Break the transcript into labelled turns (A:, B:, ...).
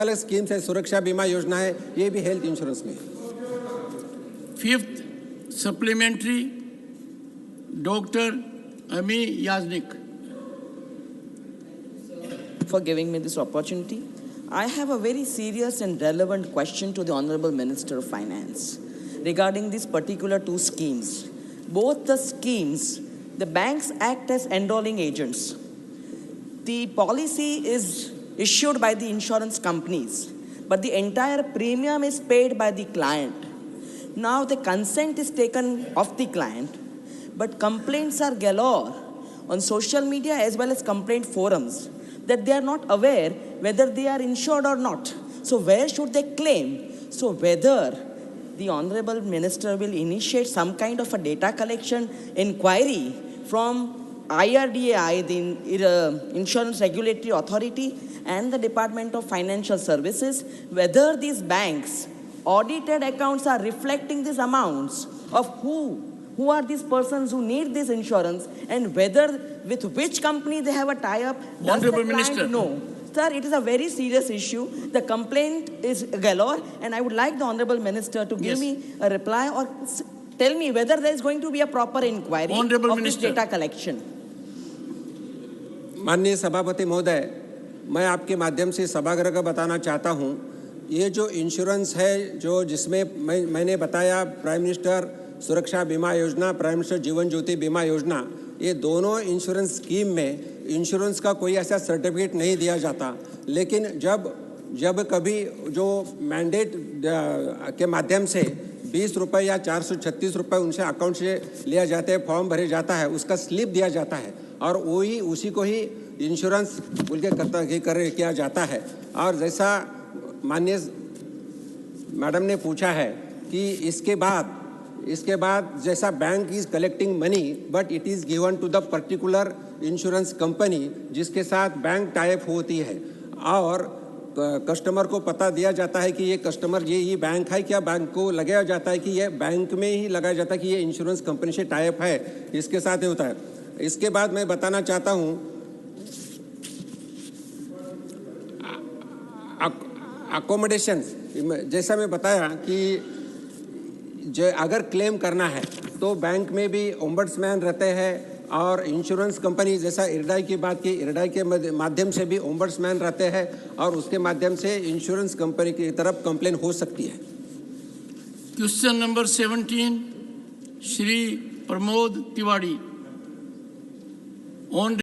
A: अलग स्कीम्स है, सुरक्षा बीमा योजना है, ये भी हेल्थ इंश्योरेंस में।
B: फिफ्थ सप्लीमेंट्री, डॉक्टर अमी याजनिक।
C: For giving me this opportunity. I have a very serious and relevant question to the Honorable Minister of Finance regarding these particular two schemes. Both the schemes, the banks act as enrolling agents. The policy is issued by the insurance companies, but the entire premium is paid by the client. Now the consent is taken of the client, but complaints are galore on social media as well as complaint forums that they are not aware whether they are insured or not. So where should they claim? So whether the Honorable Minister will initiate some kind of a data collection inquiry from IRDAI, the Insurance Regulatory Authority, and the Department of Financial Services, whether these banks' audited accounts are reflecting these amounts of who are these persons who need this insurance, and whether with which company they have a tie-up. Does the client know? Sir, it is a very serious issue. The complaint is galore, and I would like the Honorable Minister to give me a reply or tell me whether there is going to be a proper inquiry of this data collection.
A: माननीय सभापति महोदय, मैं आपके माध्यम से सभागृह को बताना चाहता हूं, ये जो इंश्योरेंस है, जो जिसमें मैंने बताया प्राइम मिनिस्टर सुरक्षा बीमा योजना, प्राइम मिनिस्टर जीवन ज्योति बीमा योजना, ये दोनों इंश्योरेंस स्कीम में इंश्योरेंस का कोई ऐसा सर्टिफिकेट नहीं दिया जाता। लेकिन जब कभी जो मैंडेट के माध्यम से 20 रुपये या 436 रुपये उनसे अकाउंट से लिया जाता है, फॉर्म भरे जाता है, उसका स्लिप दिया जाता है और वही उसी को ही इंश्योरेंस बोल के किया जाता है। और जैसा माननीय मैडम ने पूछा है कि इसके बाद जैसा bank is collecting money but it is given to the particular insurance company जिसके साथ बैंक टाइप होती है, और कस्टमर को पता दिया जाता है कि ये कस्टमर ये बैंक है क्या, बैंक को लगाया जाता है कि ये बैंक में ही लगाया जाता है कि ये इंश्योरेंस कंपनी से टाइप है, इसके साथ ही होता है। इसके बाद मैं बताना चाहता हूँ, अकोमोडेशन, जैसा मैं बताया कि जो अगर क्लेम करना है तो बैंक में भी ओम्बड्समैन रहते हैं और इंश्योरेंस कंपनी जैसा इरडाई की बात की, इरडाई के माध्यम से भी ओम्बड्समैन रहते हैं और उसके माध्यम से इंश्योरेंस कंपनी की तरफ कंप्लेन हो सकती है।
B: Question number 17, Shri Pramod Tiwari.